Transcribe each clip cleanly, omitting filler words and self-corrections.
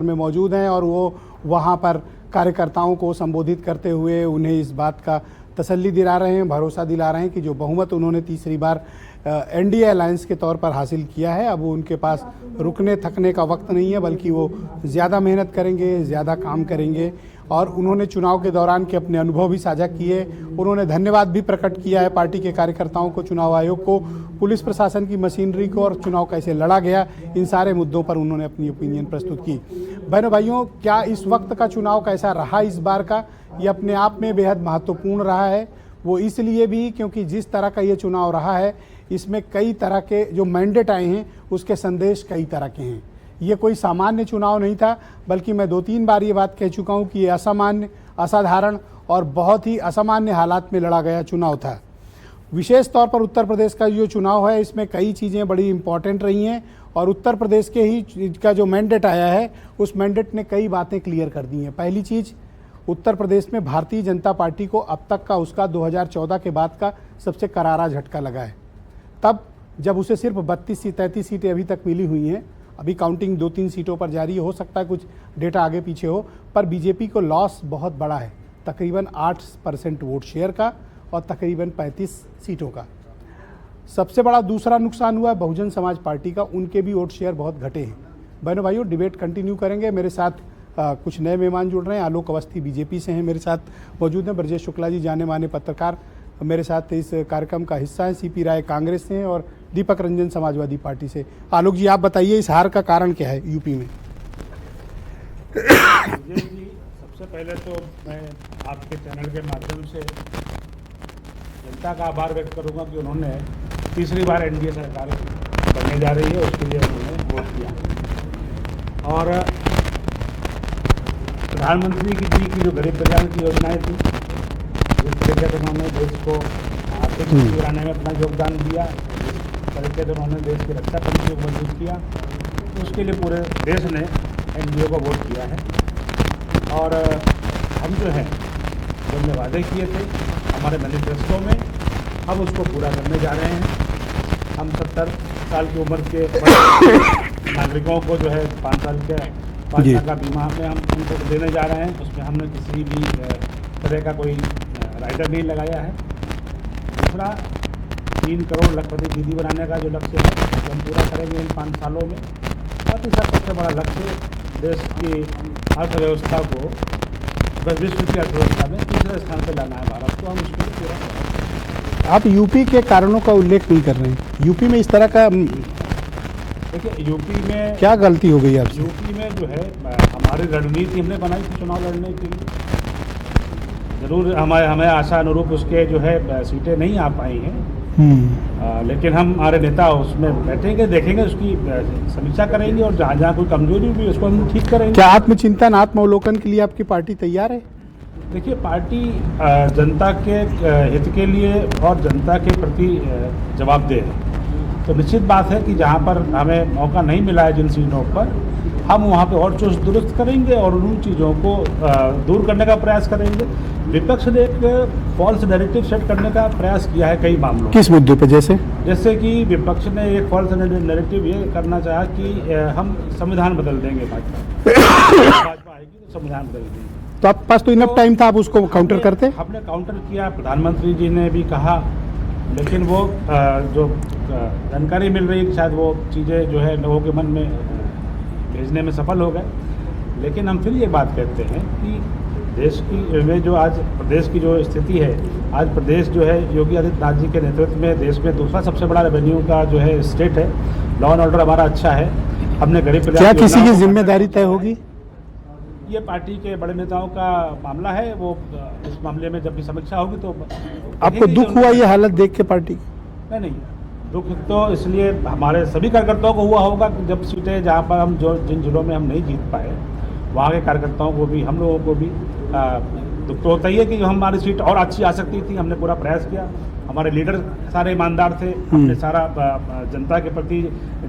में मौजूद हैं और वो वहाँ पर कार्यकर्ताओं को संबोधित करते हुए उन्हें इस बात का तसल्ली दिला रहे हैं, भरोसा दिला रहे हैं कि जो बहुमत उन्होंने तीसरी बार एनडीए अलायंस के तौर पर हासिल किया है, अब वो उनके पास रुकने थकने का वक्त नहीं है, बल्कि वो ज़्यादा मेहनत करेंगे, ज़्यादा काम करेंगे। और उन्होंने चुनाव के दौरान के अपने अनुभव भी साझा किए। उन्होंने धन्यवाद भी प्रकट किया है पार्टी के कार्यकर्ताओं को, चुनाव आयोग को, पुलिस प्रशासन की मशीनरी को, और चुनाव कैसे लड़ा गया, इन सारे मुद्दों पर उन्होंने अपनी ओपिनियन प्रस्तुत की। बहनों भाइयों, क्या इस वक्त का चुनाव कैसा रहा इस बार का, ये अपने आप में बेहद महत्वपूर्ण रहा है। वो इसलिए भी क्योंकि जिस तरह का ये चुनाव रहा है, इसमें कई तरह के जो मैंडेट आए हैं उसके संदेश कई तरह के हैं। ये कोई सामान्य चुनाव नहीं था, बल्कि मैं 2-3 बार ये बात कह चुका हूँ कि ये असामान्य, असाधारण और बहुत ही असामान्य हालात में लड़ा गया चुनाव था। विशेष तौर पर उत्तर प्रदेश का जो चुनाव है, इसमें कई चीज़ें बड़ी इम्पॉर्टेंट रही हैं और उत्तर प्रदेश के ही का जो मैंडेट आया है, उस मैंडेट ने कई बातें क्लियर कर दी हैं। पहली चीज़, उत्तर प्रदेश में भारतीय जनता पार्टी को अब तक का उसका 2014 के बाद का सबसे करारा झटका लगा है। तब जब उसे सिर्फ 32-33 सीटें अभी तक मिली हुई हैं, अभी काउंटिंग 2-3 सीटों पर जारी हो सकता है, कुछ डेटा आगे पीछे हो, पर बीजेपी को लॉस बहुत बड़ा है, तकरीबन 8% वोट शेयर का और तकरीबन 35 सीटों का। सबसे बड़ा दूसरा नुकसान हुआ है बहुजन समाज पार्टी का, उनके भी वोट शेयर बहुत घटे हैं। बहनों भाइयों, डिबेट कंटिन्यू करेंगे। मेरे साथ कुछ नए मेहमान जुड़ रहे हैं। आलोक अवस्थी बीजेपी से हैं, मेरे साथ मौजूद हैं। ब्रजेश शुक्ला जी, जाने माने पत्रकार, मेरे साथ इस कार्यक्रम का हिस्सा है। सीपी राय कांग्रेस से हैं और दीपक रंजन समाजवादी पार्टी से। आलोक जी, आप बताइए इस हार का कारण क्या है यूपी में? जी, सबसे पहले तो मैं आपके चैनल के माध्यम से जनता का आभार व्यक्त करूंगा कि उन्होंने तीसरी बार एनडीए सरकार बनने जा रही है, उसके लिए उन्होंने वोट किया। और प्रधानमंत्री जी की जो गरीब कल्याण की योजनाएं थी, जिस तरीके से उन्होंने देश को आर्थिक मुक्ति बनाने में अपना योगदान दिया, जिस तरीके से उन्होंने देश की रक्षा पंक्ति को मजबूत किया, तो उसके लिए पूरे देश ने एनडीए को वोट किया है। और हम जो है, जो हमने वादे किए थे हमारे मैनिफेस्टो में, हम उसको पूरा करने जा रहे हैं। हम 70 साल की उम्र के नागरिकों को जो है 5 साल का बीमा में हम उनको देने जा रहे हैं। उसमें हमने किसी भी तरह का कोई राइडर नहीं लगाया है। दूसरा, 3 करोड़ लखपति दीदी बनाने का जो लक्ष्य है, तो हम पूरा करेंगे इन 5 सालों में। और तीसरा सबसे बड़ा लक्ष्य, देश की अर्थव्यवस्था को विश्व की अर्थव्यवस्था में तीसरे स्थान पर लाना है भारत को। हम उसके लिए पूरा करेंगे। आप यूपी के कारणों का उल्लेख नहीं कर रहे हैं। यूपी में इस तरह का, देखिए, यूपी में क्या गलती हो गई आपसे? यूपी में जो है हमारी रणनीति हमने बनाई थी चुनाव लड़ने के लिए। जरूर हमें आशा अनुरूप उसके जो है सीटें नहीं आ पाई हैं, लेकिन हमारे नेता उसमें बैठेंगे, देखेंगे, उसकी समीक्षा करेंगे और जहाँ जहाँ कोई कमजोरी भी उसको हम ठीक करेंगे। क्या आत्मचिंतन, आत्मावलोकन के लिए आपकी पार्टी तैयार है? देखिए, पार्टी जनता के हित के लिए और जनता के प्रति जवाबदेह है। तो निश्चित बात है कि जहाँ पर हमें मौका नहीं मिला है जिन चीज़ों पर, हम वहाँ पे और चुस्त दुरुस्त करेंगे और उन चीज़ों को दूर करने का प्रयास करेंगे। विपक्ष ने एक फॉल्स नैरेटिव सेट करने का प्रयास किया है कई मामलों। किस मुद्दे पर? जैसे कि विपक्ष ने एक फॉल्स नैरेटिव ये करना चाहा कि हम संविधान बदल देंगे, भाजपा आएगी तो संविधान बदल देंगे। तो आपके पास तो इनफ टाइम था, आप उसको काउंटर करते? हमने काउंटर किया, प्रधानमंत्री जी ने भी कहा, लेकिन वो जो जानकारी मिल रही है कि शायद वो चीज़ें जो है लोगों के मन में भेजने में सफल हो गए। लेकिन हम फिर ये बात कहते हैं कि देश की में जो आज प्रदेश की जो स्थिति है, आज प्रदेश जो है योगी आदित्यनाथ जी के नेतृत्व में देश में दूसरा सबसे बड़ा रेवेन्यू का जो है स्टेट है। लॉ एंड ऑर्डर हमारा अच्छा है। हमने गरीब कल्याण, क्या किसी की जिम्मेदारी तय होगी? ये पार्टी के बड़े नेताओं का मामला है। वो इस मामले में जब भी समीक्षा होगी तो आपको दुख हुआ ये हालत देख के पार्टी? नहीं, दुख तो इसलिए हमारे सभी कार्यकर्ताओं को हुआ होगा कि जब सीटें जहाँ पर हम जिन जिलों में हम नहीं जीत पाए, वहाँ के कार्यकर्ताओं को भी, हम लोगों को भी दुख तो होता ही है कि हमारी सीट और अच्छी आ सकती थी। हमने पूरा प्रयास किया, हमारे लीडर सारे ईमानदार थे, हमने सारा जनता के प्रति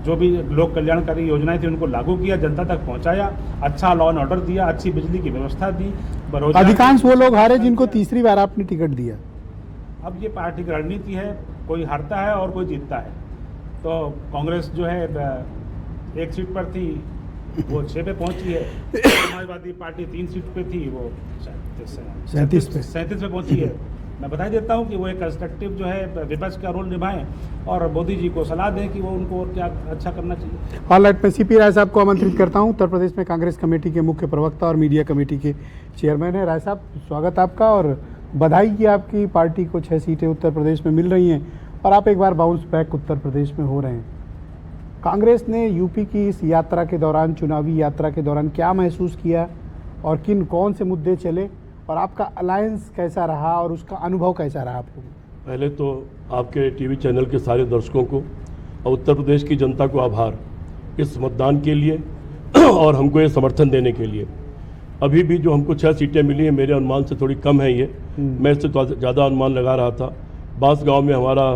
जो भी लोक कल्याणकारी योजनाएं थी उनको लागू किया, जनता तक पहुंचाया, अच्छा लॉ एंड ऑर्डर दिया, अच्छी बिजली की व्यवस्था दी। अधिकांश वो लोग हारे जिनको तीसरी बार आपने टिकट दिया। अब ये पार्टी की रणनीति है, कोई हारता है और कोई जीतता है। तो कांग्रेस जो है 1 सीट पर थी, वो 6 पे पहुंची है। समाजवादी पार्टी 3 सीट पे थी, वो 37 पे 37 पे पहुंची है। मैं बता देता हूं कि वो एक कंस्ट्रक्टिव जो है विपक्ष का रोल निभाएं और मोदी जी को सलाह दें कि वो उनको और क्या अच्छा करना चाहिए। ऑलराइट, मैं सीपी राय साहब को आमंत्रित करता हूं। उत्तर प्रदेश में कांग्रेस कमेटी के मुख्य प्रवक्ता और मीडिया कमेटी के चेयरमैन है। राय साहब, स्वागत आपका और बधाई कि आपकी पार्टी को 6 सीटें उत्तर प्रदेश में मिल रही हैं और आप एक बार बाउंस बैक उत्तर प्रदेश में हो रहे हैं। कांग्रेस ने यूपी की इस यात्रा के दौरान, चुनावी यात्रा के दौरान क्या महसूस किया और कौन से मुद्दे चले और आपका अलायंस कैसा रहा और उसका अनुभव कैसा रहा आपको? पहले तो आपके टीवी चैनल के सारे दर्शकों को और उत्तर प्रदेश की जनता को आभार इस मतदान के लिए और हमको ये समर्थन देने के लिए। अभी भी जो हमको 6 सीटें मिली हैं, मेरे अनुमान से थोड़ी कम है ये। मैं इससे ज़्यादा अनुमान लगा रहा था। बांस गांव में हमारा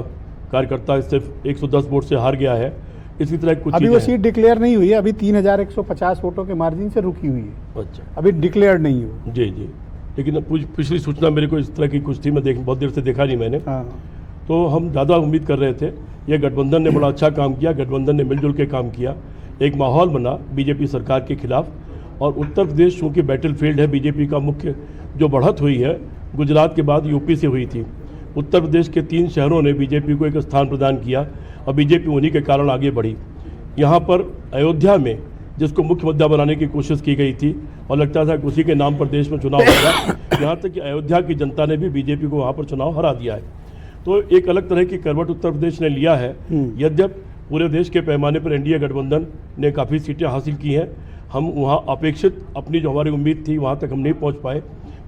कार्यकर्ता सिर्फ 110 वोट से हार गया है। इसी तरह कुछ अभी वो सीट डिक्लेयर नहीं हुई है, अभी 3150 वोटों के मार्जिन से रुकी हुई है। अच्छा, अभी डिक्लेयर नहीं है। जी जी, लेकिन पिछली सूचना मेरे को इस तरह की कुछ थी, मैं बहुत देर से देखा नहीं मैंने। हाँ। तो हम ज़्यादा उम्मीद कर रहे थे। ये गठबंधन ने बड़ा अच्छा काम किया, गठबंधन ने मिलजुल के काम किया। एक माहौल बना बीजेपी सरकार के खिलाफ, और उत्तर प्रदेश चूँकि बैटलफील्ड है, बीजेपी का मुख्य जो बढ़त हुई है गुजरात के बाद यूपी से हुई थी। उत्तर प्रदेश के 3 शहरों ने बीजेपी को एक स्थान प्रदान किया और बीजेपी उन्हीं के कारण आगे बढ़ी। यहाँ पर अयोध्या में जिसको मुख्य मुद्दा बनाने की कोशिश की गई थी और लगता था कि उसी के नाम पर देश में चुनाव होगा, यहाँ तक कि अयोध्या की जनता ने भी बीजेपी को वहाँ पर चुनाव हरा दिया है। तो एक अलग तरह की करवट उत्तर प्रदेश ने लिया है। यद्यप पूरे देश के पैमाने पर एनडीए गठबंधन ने काफ़ी सीटें हासिल की हैं, हम वहाँ अपेक्षित अपनी जो हमारी उम्मीद थी वहाँ तक हम नहीं पहुँच पाए,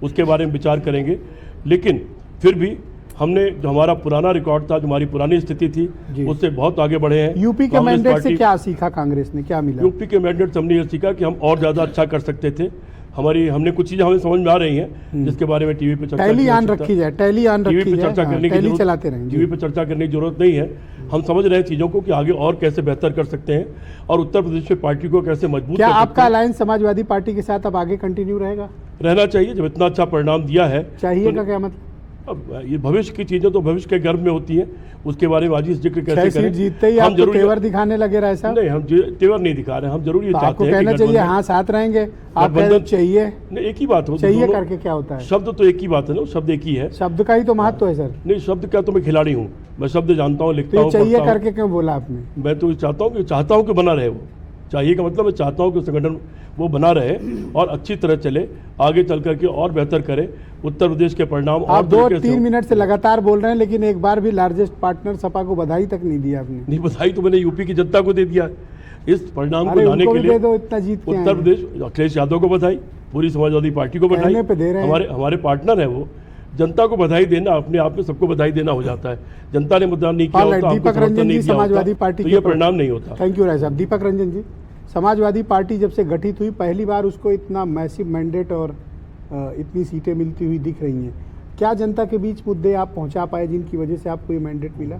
उसके बारे में विचार करेंगे। लेकिन फिर भी हमने जो हमारा पुराना रिकॉर्ड था, जो हमारी पुरानी स्थिति थी, उससे बहुत आगे बढ़े हैं। यूपी के मैंडेट से क्या सीखा कांग्रेस ने, क्या मिला? यूपी के मैंडेट से हमने ये सीखा कि हम और ज़्यादा अच्छा कर सकते थे। हमने कुछ चीज़ें हमें समझ में आ रही हैं जिसके बारे में टीवी पे चर्चा टैली ऑन रखी जाए, टैली ऑन रखी जाए, टीवी पे चर्चा करने की जरूरत, चलाते रहें, टीवी पे चर्चा करने की जरूरत नहीं है। हम समझ रहे हैं चीज़ों को कि आगे और कैसे बेहतर कर सकते हैं और उत्तर प्रदेश में पार्टी को कैसे मजबूत क्या कर सकते आपका हैं। अलायंस समाजवादी पार्टी के साथ अब आगे कंटिन्यू रहेगा? रहना चाहिए, जब इतना अच्छा परिणाम दिया है। चाहिए का क्या मतलब? अब ये भविष्य की चीज़ें तो भविष्य के गर्भ में होती हैं, उसके बारे में आज इस जिक्र कैसे 6 सीट करें। जीतते ही हम आप तो जरूर तेवर दिखाने लगे रहे साहब। नहीं, हम तेवर नहीं दिखा रहे हैं, हम जरूर ये तो चाहते आपको हैं कहना कि चाहिए गठबंधन- हाँ साथ रहेंगे, आप गठबंधन चाहिए नहीं, एक ही बात हो, चाहिए दोनों- करके क्या होता है? शब्द तो एक ही बात है ना, शब्द एक ही है। शब्द का ही तो महत्व है सर। नहीं, शब्द का तो मैं खिलाड़ी हूँ, मैं शब्द जानता हूँ, लिखता तो हूँ, चाहिए पढ़ता हूँ। करके क्यों बोला आपने? मैं तो चाहता हूँ कि बना रहे वो। चाहिए का मतलब मैं चाहता हूँ कि संगठन वो बना रहे और अच्छी तरह चले, आगे चल करके और बेहतर करे। उत्तर प्रदेश के परिणाम और आप तरीके से 2-3 मिनट से लगातार बोल रहे हैं, लेकिन एक बार भी लार्जेस्ट पार्टनर सपा को बधाई तक नहीं दी आपने। नहीं, बधाई तो मैंने यूपी की जनता को दे दिया इस परिणाम को लाने उनको के भी लिए। दे दो, इतना जीत के आए उत्तर हैं। प्रदेश अखिलेश यादव को बधाई, पूरी समाजवादी पार्टी को बधाई, कहने पे दे रहे हैं। हमारे पार्टनर है वो। जनता को बधाई देना अपने आप में सबको बधाई देना हो जाता है। जनता ने मतदान नहीं किया होता, हमको दीपक समर्थन रंजन नहीं जी, किया होता, समाजवादी पार्टी तो के ये परिणाम नहीं होता। थैंक यू राय साहब। दीपक रंजन जी, समाजवादी पार्टी जब से गठित हुई पहली बार उसको इतना मैसिव मैंडेट और इतनी सीटें मिलती हुई दिख रही हैं। क्या जनता के बीच मुद्दे आप पहुंचा पाए जिनकी वजह से आपको ये मैंडेट मिला?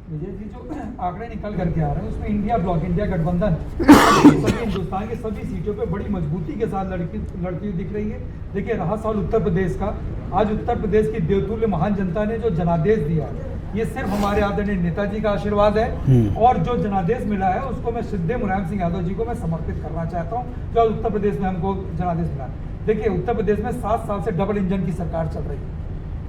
विजय जी, जो आंकड़े निकल करके आ रहे हैं उसमें इंडिया ब्लॉक, इंडिया गठबंधन सभी हिंदुस्तान की सभी सीटों पे बड़ी मजबूती के साथ लड़ती हुई दिख रही है। देखिए, रहा सवाल उत्तर प्रदेश का, आज उत्तर प्रदेश की देवतुल्य महान जनता ने जो जनादेश दिया है, ये सिर्फ हमारे आदरणीय नेताजी का आशीर्वाद है। और जो जनादेश मिला है उसको मैं सिद्धे मुलायम सिंह यादव जी को मैं समर्पित करना चाहता हूँ, जो उत्तर प्रदेश में हमको जनादेश मिला। देखिए, उत्तर प्रदेश में 7 साल से डबल इंजन की सरकार चल रही है,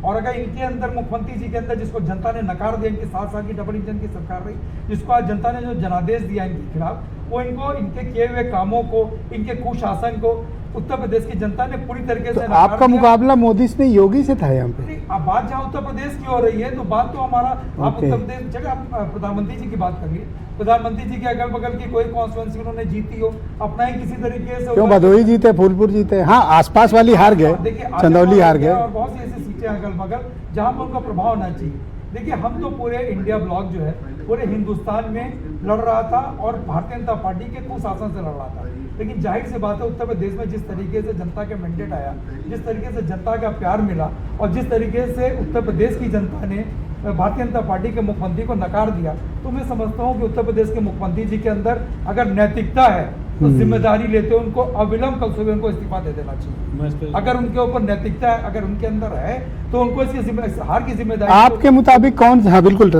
और अगर इनके अंदर मुख्यमंत्री जी के अंदर जिसको जनता ने नकार दिया, इनकी 7 साल की डबल इंजन की सरकार रही, जिसको आज जनता ने जो जनादेश दिया इनके खिलाफ, वो इनको इनके किए हुए कामों को, इनके कुशासन को उत्तर प्रदेश की जनता ने पूरी तरीके से तो आपका मुकाबला मोदी से नहीं, योगी से था यहाँ पे। अब बात जहाँ उत्तर प्रदेश की हो रही है तो बात तो हमारा आप उत्तर प्रदेश, चलिए आप प्रधानमंत्री जी की बात करिए। प्रधानमंत्री जी के अगल बगल की कोई कॉन्स्टिट्यूएंसी उन्होंने जीती हो, अपना ही किसी तरीके से क्यों भदोही जीते, फूलपुर जीते, हाँ आसपास वाली हार गए, चंदौली हार गए, और बहुत सी ऐसी सीटें अगल बगल जहाँ पर उनका प्रभाव होना चाहिए। देखिए, हम तो पूरे इंडिया ब्लॉक जो है पूरे हिंदुस्तान में लड़ रहा था और भारतीय जनता पार्टी के कुशासन से लड़ रहा था। लेकिन जाहिर सी बात है, उत्तर प्रदेश में जिस तरीके से जनता के मैंडेट आया, जिस तरीके से जनता का प्यार मिला और जिस तरीके से उत्तर प्रदेश की जनता ने भारतीय जनता पार्टी के मुख्यमंत्री को नकार दिया, तो मैं समझता हूँ कि उत्तर प्रदेश के मुख्यमंत्री जी के अंदर अगर नैतिकता है तो जिम्मेदारी लेते हुए उनको अविलंब कल सुबह उनको इस्तीफा दे देना मैं इस चाहिए। पे- अगर उनके ऊपर नैतिकता है, अगर उनके अंदर है, तो उनको इसकी हार की जिम्मेदारी आपके मुताबिक कौन हाँ बिल्कुल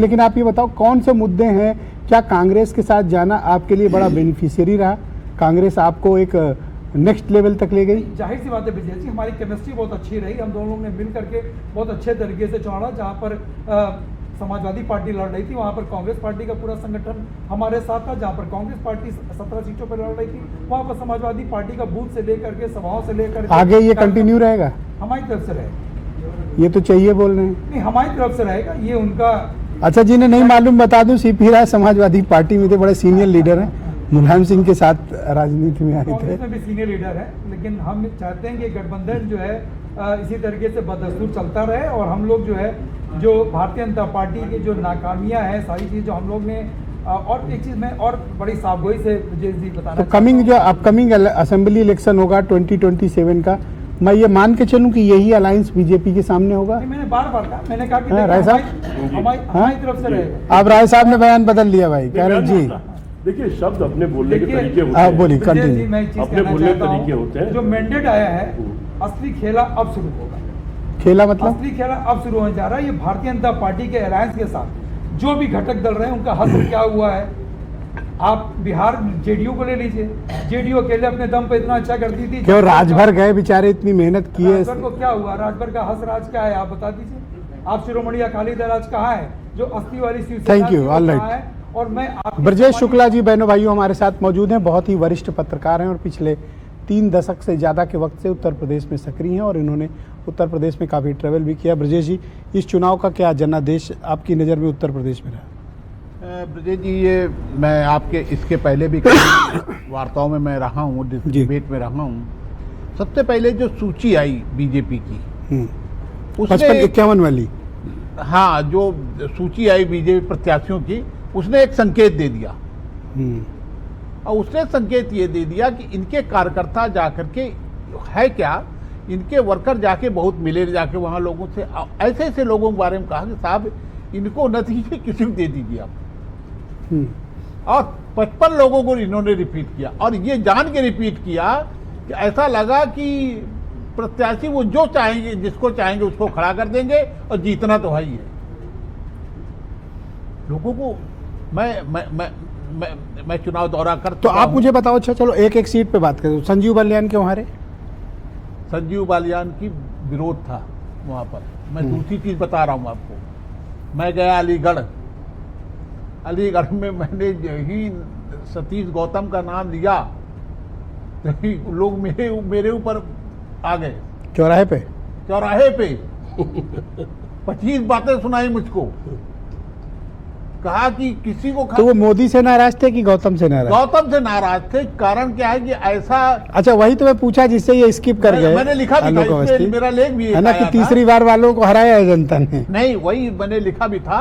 लेकिन आप ये बताओ कौन से मुद्दे हैं, क्या कांग्रेस के साथ जाना आपके लिए बड़ा बेनिफिशियरी रहा, कांग्रेस आपको एक नेक्स्ट लेवल तक ले गई? जाहिर सी बात है विजय जी, हमारी केमिस्ट्री बहुत अच्छी रही, हम दोनों लोग ने मिल करके बहुत अच्छे तरीके से चौड़ा, जहाँ पर समाजवादी पार्टी लड़ रही थी वहाँ पर कांग्रेस पार्टी का पूरा संगठन हमारे साथ था, जहाँ पर कांग्रेस पार्टी 17 सीटों पर लड़ रही थी वहाँ पर समाजवादी पार्टी का बूथ से लेकर के सभाओं से लेकर के आगे ये कंटिन्यू रहेगा? हमारी तरफ से रहेगा। ये तो चाहिए बोल रहे हैं। नहीं, हमारी तरफ से रहेगा, ये उनका। अच्छा, जिन्हें नहीं मालूम बता दूं, सीपी राय समाजवादी पार्टी में थे, बड़े सीनियर लीडर हैं, मुलायम सिंह के साथ राजनीति में आए थे। कांग्रेस में भी सीनियर लीडर है, लेकिन हम चाहते हैं कि गठबंधन जो है इसी तरीके से बदस्तूर चलता रहे, और हम लोग जो है जो भारतीय जनता पार्टी की जो नाकामियां हैं, सारी चीज़ जो हम लोग ने और एक चीज़ में और बड़ी साफगोई से विजय जी बताना तो कमिंग जो अपकमिंग असेंबली इलेक्शन होगा 2027 का, मैं ये मान के चलूं कि यही अलायंस बीजेपी के सामने होगा? नहीं, मैंने बार बार कहा, मैंने कहा कि हाँ, देखिए, राय साहब? हमारी तरफ से रहेगा। अब राय साहब ने बयान बदल लिया भाई, कह रहे जी। देखिए, शब्द अपने बोलने के देखिए, तरीके होते आप हैं। बोलिए, विजय जी, कंटिन्यू। मैं एक चीज़ अपने कहना बोलने के चाहता हूं, तरीके होते हैं। जो मैंडेट आया है, असली खेला अब शुरू होगा। खेला मतलब? असली खेला अब शुरू होने जा रहा है। ये भारतीय जनता पार्टी के अलायंस के साथ जो भी घटक दल रहे हैं उनका हश्र क्या हुआ है। आप बिहार जेडीयू को ले लीजिए, जेडीयू अकेले अपने दम पे इतना अच्छा करती थी, क्यों राजभर गए बेचारे, इतनी मेहनत की है। राजभर को क्या हुआ, राजभर का हश्र आज क्या है आप बता दीजिए। आप शिरोमणि अकाली दल आज कहाँ है, जो अस्थि वाली शिवसेना Thank you, थी, वो all right. कहाँ है? और मैं ब्रजेश शुक्ला जी, बहनों भाइयों, हमारे साथ मौजूद हैं, बहुत ही वरिष्ठ पत्रकार हैं और पिछले 3 दशक से ज़्यादा के वक्त से उत्तर प्रदेश में सक्रिय हैं और इन्होंने उत्तर प्रदेश में काफ़ी ट्रैवल भी किया। ब्रजेश जी, इस चुनाव का क्या जनादेश आपकी नज़र में उत्तर प्रदेश में रहा? ब्रजेश जी, ये मैं आपके इसके पहले भी कई वार्ताओं में मैं रहा हूँ, डिबेट में रहा हूँ। सबसे पहले जो सूची आई बीजेपी की, 55-51 वाली, हाँ, जो सूची आई बीजेपी प्रत्याशियों की, उसने एक संकेत दे दिया। और उसने संकेत ये दे दिया कि इनके कार्यकर्ता जाकर के है क्या, इनके वर्कर जाके बहुत मिले, जाके वहाँ लोगों से, ऐसे ऐसे लोगों के बारे में कहा कि साहब इनको नतीजे किसी को दे दीजिए आप। और 55 लोगों को इन्होंने रिपीट किया, और ये जान के रिपीट किया कि ऐसा लगा कि प्रत्याशी वो जो चाहेंगे, जिसको चाहेंगे उसको खड़ा कर देंगे, और जीतना तो है ही है। लोगों को मैं चुनाव दौरा कर तो आप मुझे बताओ, अच्छा चलो एक सीट पे बात करें। संजीव बालियान के वहाँ रहे? संजीव बालियान की विरोध था वहाँ पर। मैं दूसरी चीज़ बता रहा हूँ आपको। मैं गया अलीगढ़ में मैंने ही सतीश गौतम का नाम लिया तो लोग मेरे ऊपर आ गए। चौराहे पे 25 बातें सुनाई मुझको, कहा कि किसी को तो वो मोदी से नाराज थे कि गौतम से नाराज? गौतम से नाराज थे। कारण क्या है कि ऐसा, अच्छा वही तो मैं पूछा जिससे ये स्किप कर गए। मैंने लिखा भी था, आलोक इसमें अवस्थी, मेरा लेख भी है ना, कि तीसरी बार वालों को हराया है जनता ने। नहीं, वही मैंने लिखा भी था।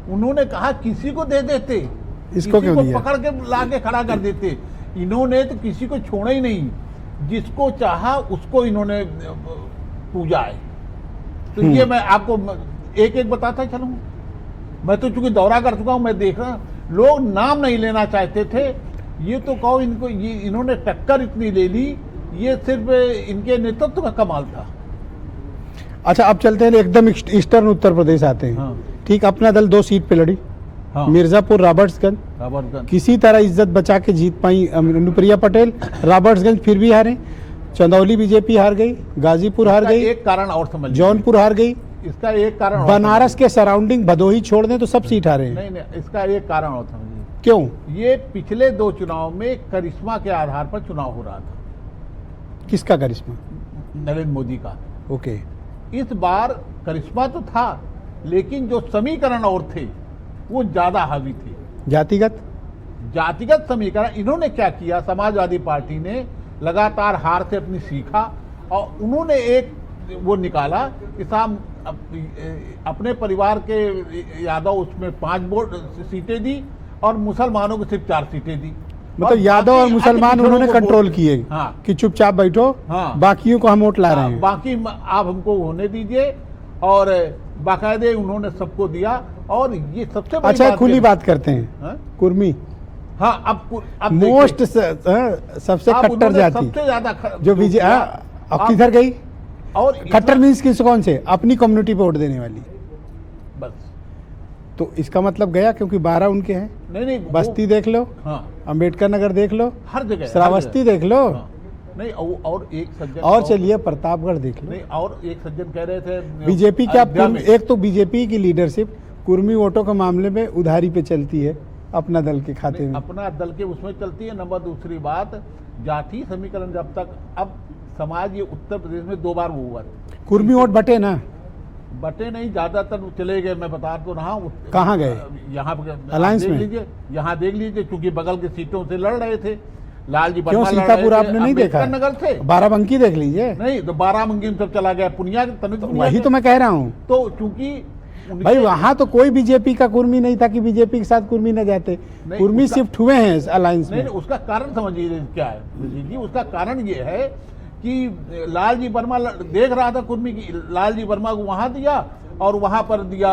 उन्होंने कहा किसी को दे देते, इसको क्यों दिया? पकड़ के लाके खड़ा कर देते। इन्होंने तो किसी को छोड़ा ही नहीं, जिसको चाहा उसको इन्होंने पूजा है। तो ये मैं आपको एक एक बताता चलूं। मैं तो चूंकि दौरा कर चुका हूं, मैं देख रहा, लोग नाम नहीं लेना चाहते थे। ये तो कहो इनको, ये इन्होंने टक्कर इतनी ले ली, ये सिर्फ इनके नेतृत्व का कमाल था। अच्छा, अब चलते हैं एकदम ईस्टर्न उत्तर प्रदेश आते हैं। हाँ। ठीक, अपना दल 2 सीट पे लड़ी, हाँ। मिर्जापुर, रॉबर्ट्सगंज, किसी तरह इज्जत बचा के जीत पाई अनुप्रिया पटेल। रॉबर्ट्सगंज फिर भी हारे, चंदौली बीजेपी हार गई, गाजीपुर हार गई, एक कारण और समझ, जौनपुर हार गई, इसका एक कारण और बनारस के सराउंडिंग भदोही छोड़ दें तो सब सीट हारे हैं। नहीं, इसका एक कारण और समझिए। क्यों? ये पिछले 2 चुनाव में करिश्मा के आधार पर चुनाव हो रहा था। किसका करिश्मा? नरेंद्र मोदी का। ओके। इस बार करिश्मा तो था, लेकिन जो समीकरण और थे वो ज्यादा हावी थे। जातिगत समीकरण। इन्होंने क्या किया, समाजवादी पार्टी ने लगातार हार से अपनी सीखा, और उन्होंने एक वो निकाला कि साहब अपने परिवार के यादव उसमें 5 सीटें दी, और मुसलमानों को सिर्फ 4 सीटें दी। मतलब यादव और मुसलमान उन्होंने कंट्रोल किए। हाँ। कि चुपचाप बैठो, हाँ। बाकियों को हम वोट ला रहे हैं। बाकी आप हमको होने दीजिए, और बाकायदे उन्होंने सबको दिया। और ये सबसे बड़ी अच्छा, बात खुली ये- बात करते हैं। हाँ? कुर्मी हाँ अब मोस्ट सबसे अब कट्टर उन्होंने जाति सबसे ज्यादा जो बीजे अब किधर गई? और कट्टर मीन्स किस कौन से? अपनी कम्युनिटी पे वोट देने वाली। बस तो इसका मतलब गया, क्योंकि 12 उनके हैं। नहीं बस्ती देख लो, हाँ अंबेडकर नगर देख लो, हर जगह श्रावस्ती देख लो, हाँ। नहीं और एक सज्जन और चलिए प्रतापगढ़ देख लो। नहीं और एक सज्जन कह रहे थे बीजेपी क्या अयोध्या में। एक तो बीजेपी की लीडरशिप कुर्मी वोटों के मामले में उधारी पे चलती है अपना दल के खाते में। अपना दल के उसमें चलती है। नंबर दूसरी बात, जाति समीकरण जब तक अब समाज ये उत्तर प्रदेश में 2 बार वो हुआ। कुर्मी वोट बटे ना, बटे नहीं, ज्यादातर चले गए। मैं बता तो रहा हूँ कहाँ गए? यहाँ पर अलायंस देख में? लीजिए, यहाँ देख लीजिए, क्योंकि बगल के सीटों से लड़ रहे थे। लालजी क्यों वर्मा लड़ रहे सीतापुर थे, आपने नहीं देखा? अम्बेडकर नगर से बाराबंकी देख लीजिए। नहीं तो बाराबंकी में सब चला गया, पुनिया वही तो मैं कह रहा हूँ तो चूंकि भाई, वहाँ तो कोई बीजेपी का कुर्मी नहीं था कि बीजेपी के साथ कुर्मी न जाते। नहीं, कुर्मी उसका- शिफ्ट हुए हैं अलायंस नहीं में। उसका कारण समझिए क्या है जी। उसका कारण ये है कि लालजी वर्मा देख रहा था कुर्मी की, लालजी वर्मा को वहां दिया और वहां पर दिया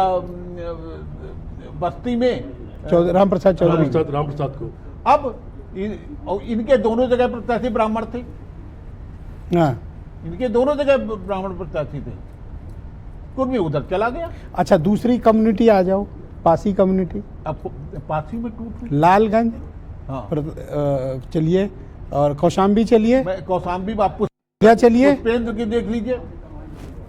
बस्ती में राम प्रसाद चौधरी। राम प्रसाद को अब और इनके दोनों जगह प्रत्याशी ब्राह्मण थे। हाँ, इनके दोनों जगह ब्राह्मण प्रत्याशी थे। कुर्मी उधर चला गया। अच्छा दूसरी कम्युनिटी आ जाओ, पासी कम्युनिटी, अब पासी में टूट हुई। लालगंज, हाँ चलिए, और कौशाम्बी चलिए, मैं कौशाम्बी में आपको क्या चलिए, पुष्पेंद्र की देख लीजिए।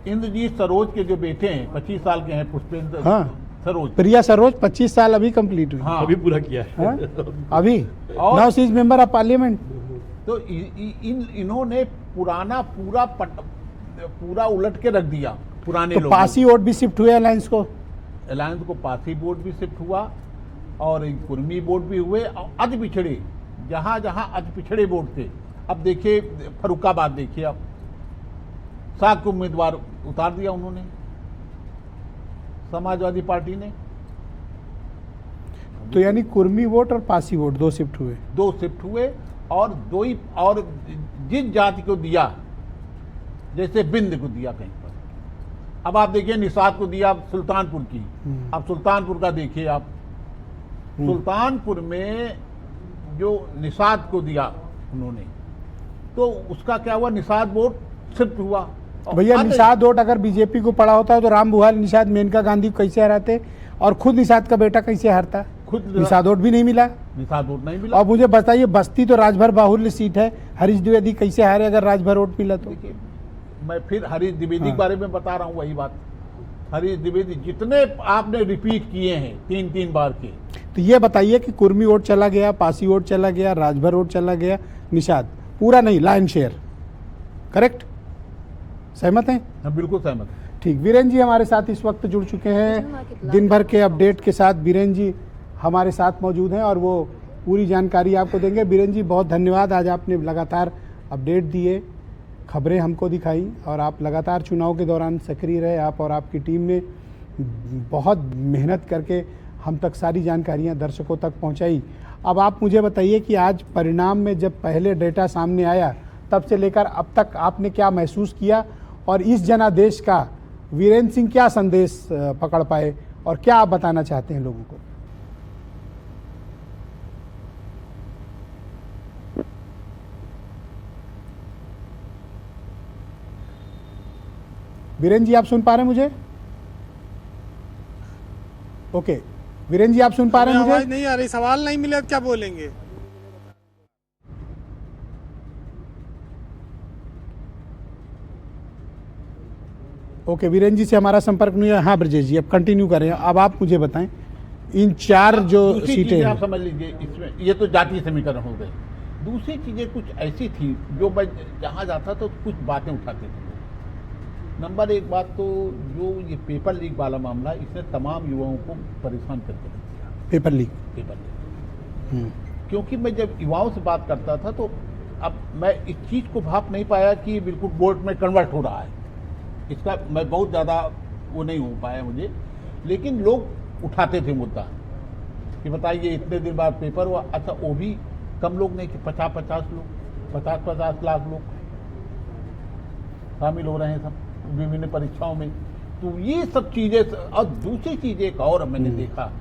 इंद्रजीत सरोज के जो बेटे हैं 25 साल के हैं, पुष्पेंद्र हाँ। सरोज। प्रिया सरोज 25 साल अभी कंप्लीट हुई। हाँ अभी पूरा किया है। हाँ? अभी और- now she is member of parliament. तो इन्होंने पुराना पूरा उलट के रख दिया। पुराने तो लोग पासी वोट भी शिफ्ट हुए अलायंस को। अलायंस को पासी वोट भी शिफ्ट हुआ और कुर्मी वोट भी हुए और अति पिछड़े, जहां जहां अति पिछड़े वोट थे। अब देखिए फरुखाबाद देखिए, अब साख को उम्मीदवार उतार दिया उन्होंने, समाजवादी पार्टी ने। तो यानी कुर्मी वोट और पासी वोट 2 शिफ्ट हुए। 2 शिफ्ट हुए और 2 ही, और जिस जाति को दिया, जैसे बिंद को दिया कहीं पर। अब आप देखिए निषाद को दिया सुल्तानपुर की। अब सुल्तानपुर का देखिए आप, सुल्तानपुर में जो निषाद को दिया उन्होंने, तो उसका क्या हुआ, निषाद वोट शिफ्ट हुआ। और भैया अब निषाद वोट अगर बीजेपी को पड़ा होता है तो राम बुहाल निषाद मेनका गांधी को कैसे हराते, और खुद निषाद का बेटा कैसे हारता? खुद निषाद वोट भी नहीं मिला। निषाद वोट नहीं मिला। और मुझे बताइए, बस्ती तो राजभर बाहुल्य सीट है, हरीश द्विवेदी कैसे हारे अगर राजभर वोट मिला तो? देखिए मैं फिर हरीश द्विवेदी हाँ। के बारे में बता रहा हूँ वही बात। हरीश द्विवेदी जितने आपने रिपीट किए हैं 3-3 बार के, तो ये बताइए कि कुर्मी वोट चला गया, पासी वोट चला गया, राजभर वोट चला गया, निषाद पूरा नहीं, लायन शेयर, करेक्ट? सहमत हैं? हम बिल्कुल सहमत हैं। ठीक, वीरेंद्र जी हमारे साथ इस वक्त जुड़ चुके हैं दिन भर के अपडेट के साथ। वीरेंद्र जी हमारे साथ मौजूद हैं और वो पूरी जानकारी आपको देंगे। वीरेंद्र जी बहुत धन्यवाद, आज आपने लगातार अपडेट दिए, खबरें हमको दिखाई और आप लगातार चुनाव के दौरान सक्रिय रहे। आप और आपकी टीम ने बहुत मेहनत करके हम तक सारी जानकारियां दर्शकों तक पहुंचाई। अब आप मुझे बताइए कि आज परिणाम में जब पहले डेटा सामने आया तब से लेकर अब तक आपने क्या महसूस किया, और इस जनादेश का वीरेंद्र सिंह क्या संदेश पकड़ पाए और क्या आप बताना चाहते हैं लोगों को? वीरेंद्र जी आप सुन पा रहे हैं मुझे? ओके वीरेंद्र जी आप सुन पा रहे हैं आवाज मुझे? नहीं आ रही, सवाल नहीं मिले अब क्या बोलेंगे? ओके वीरेंद्र जी से हमारा संपर्क नहीं है। हाँ ब्रजेश जी अब कंटिन्यू करें। अब आप मुझे बताएं इन 4 जो दूसरी सीटें चीजें हैं, आप समझ लीजिए, इसमें ये तो जातीय समीकरण हो गए। दूसरी चीजें कुछ ऐसी थी जो मैं जहाँ जाता तो कुछ बातें उठाते थे। नंबर 1 बात तो जो ये पेपर लीक वाला मामला, इसने तमाम युवाओं को परेशान करके रख दिया। Paper leak. पेपर लीक, क्योंकि मैं जब युवाओं से बात करता था तो अब मैं इस चीज़ को भाप नहीं पाया कि बिल्कुल बोर्ड में कन्वर्ट हो रहा है। इसका मैं बहुत ज़्यादा वो नहीं हो पाया मुझे, लेकिन लोग उठाते थे मुद्दा कि बताइए इतने दिन बाद पेपर हुआ। अच्छा वो भी कम लोग नहीं थे, 50-50 लोग, 50-50 लाख लोग शामिल हो रहे हैं सब विभिन्न परीक्षाओं में। तो ये सब चीज़ें, और दूसरी चीज़ एक और मैंने देखा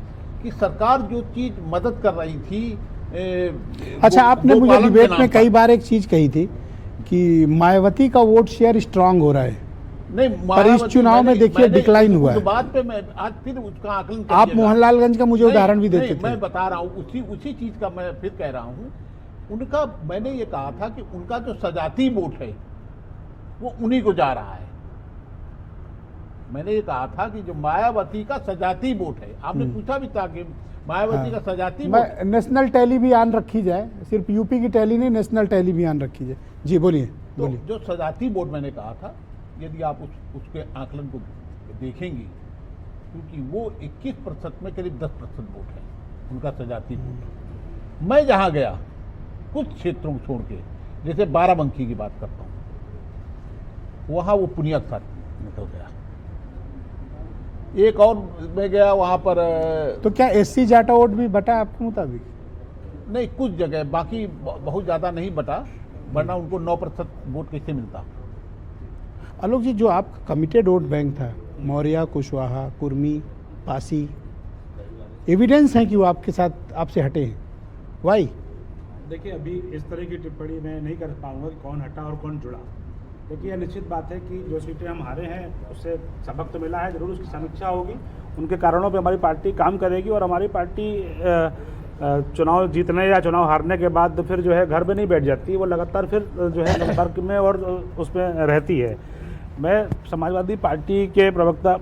कि सरकार जो चीज़ मदद कर रही थी अच्छा, आपने मुझे गोपालन के डिबेट नाम में पर। कई बार एक चीज कही थी कि मायावती का वोट शेयर स्ट्रांग हो रहा है। नहीं, पर इस चुनाव में देखिए डिक्लाइन हुआ उस है। बात पे मैं आज फिर उसका आकलन आप करिएगा। मोहनलालगंज का मुझे नहीं, उदाहरण भी देते नहीं, थे। मैं बता रहा हूँ उसी चीज का मैं फिर कह रहा हूँ। उनका मैंने ये कहा था कि उनका जो सजाती वोट है वो उन्हीं को जा रहा है। मैंने ये कहा था कि जो मायावती का सजाती वोट है, आपने पूछा भी था कि मायावती का सजाती वोट, मैं नेशनल टैली भी आन रखी जाए, सिर्फ यूपी की टैली नहीं, नेशनल टैली भी आन रखी जाए। जी बोलिए तो बोलिए। जो सजाती वोट मैंने कहा था, यदि आप उसके आकलन को देखेंगे, क्योंकि वो 21% में करीब 10% वोट है उनका सजाती वोट। मैं जहाँ गया कुछ क्षेत्रों को छोड़ के, जैसे बाराबंकी की बात करता हूँ, वहाँ वो पुनिया के साथ निकल गया। एक और मैं गया वहाँ पर तो क्या एससी जाटा वोट भी बटा आपके मुताबिक? नहीं, कुछ जगह, बाकी बहुत ज़्यादा नहीं बटा, वरना उनको 9% वोट कैसे मिलता। आलोक जी, जो आपका कमिटेड वोट बैंक था, मौर्य, कुशवाहा, कुर्मी, पासी, एविडेंस है कि वो आपके साथ आपसे हटे हैं। वाई? देखिए, अभी इस तरह की टिप्पणी मैं नहीं कर पाऊंगा कि कौन हटा और कौन जुड़ा। देखिए, यह निश्चित बात है कि जो सीटें हम हारे हैं उससे सबक तो मिला है, जरूर उसकी समीक्षा होगी, उनके कारणों पे हमारी पार्टी काम करेगी और हमारी पार्टी चुनाव जीतने या चुनाव हारने के बाद फिर जो है घर में नहीं बैठ जाती, वो लगातार फिर जो है संपर्क में और उसमें रहती है। मैं समाजवादी पार्टी के प्रवक्ता,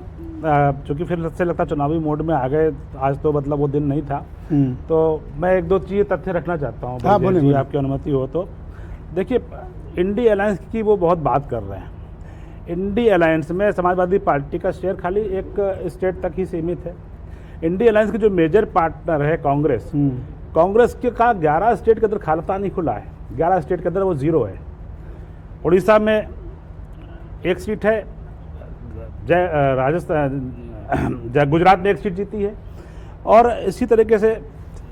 चूँकि फिर से लगता चुनावी मोड में आ गए, आज तो मतलब वो दिन नहीं था, तो मैं एक दो चीज़ तथ्य रखना चाहता हूँ। हाँ, बोलिए, बोलिए। आपकी अनुमति हो तो। देखिए, इंडी अलायंस की वो बहुत बात कर रहे हैं। इंडी अलायंस में समाजवादी पार्टी का शेयर खाली एक स्टेट तक ही सीमित है। इंडी अलायंस के जो मेजर पार्टनर है कांग्रेस, कांग्रेस के का 11 स्टेट के अंदर खाता नहीं खुला है, 11 स्टेट के अंदर वो जीरो है। उड़ीसा में एक सीट है, गुजरात में एक सीट जीती है, और इसी तरीके से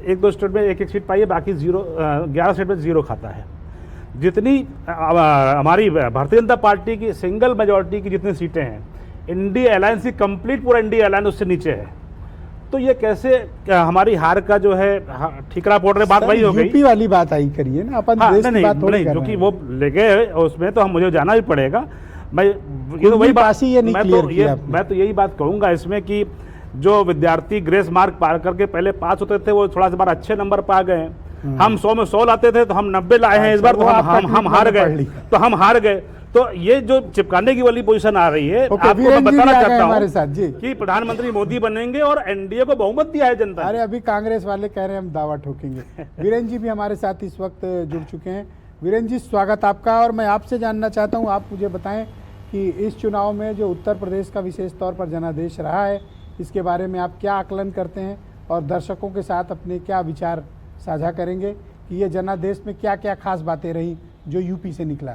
एक दो स्टेट में एक एक सीट पाई है, बाकी जीरो, 11 स्टेट में जीरो खाता है। जितनी हमारी भारतीय जनता पार्टी की सिंगल मेजॉरिटी की जितनी सीटें हैं, इंडी अलायंस की कंप्लीट पूरा इंडी अलायंस उससे नीचे है। तो ये कैसे हमारी हार का जो है ठीकरा फोड़ रहे, बात वही हो गई। यूपी वाली बात आई करिए ना, अपन हाँ, देश की नहीं बात थोड़ी नहीं, कर जो रहे कि हैं। वो ले गए उसमें तो हम मुझे जाना भी पड़ेगा। मैं ये तो वही पासी ये नहीं क्लियर किया आपने। मैं तो यही बात कहूँगा इसमें कि जो विद्यार्थी ग्रेस मार्क पार करके पहले पास होते थे, वो थोड़ा सा बार अच्छे नंबर पा गए। हम 100 में 100 लाते थे, तो हम 90 लाए हैं इस बार, तो हम हार गए, तो हम हार गए। तो ये जो चिपकाने की वाली पोजीशन आ रही है, आपको मैं बताना चाहता हमारे साथ जी हूँ कि प्रधानमंत्री मोदी बनेंगे और एनडीए को बहुमत दिया है जनता ने। अरे अभी कांग्रेस वाले कह रहे हैं हम दावा ठोकेंगे। वीरेंद्र जी भी हमारे साथ इस वक्त जुड़ चुके हैं। वीरेंद्र जी, स्वागत आपका। और मैं आपसे जानना चाहता हूँ, आप मुझे बताएं कि इस चुनाव में जो उत्तर प्रदेश का विशेष तौर पर जनादेश रहा है, इसके बारे में आप क्या आकलन करते हैं और दर्शकों के साथ अपने क्या विचार साझा करेंगे कि ये जनादेश में क्या क्या खास बातें रही जो यूपी से निकला?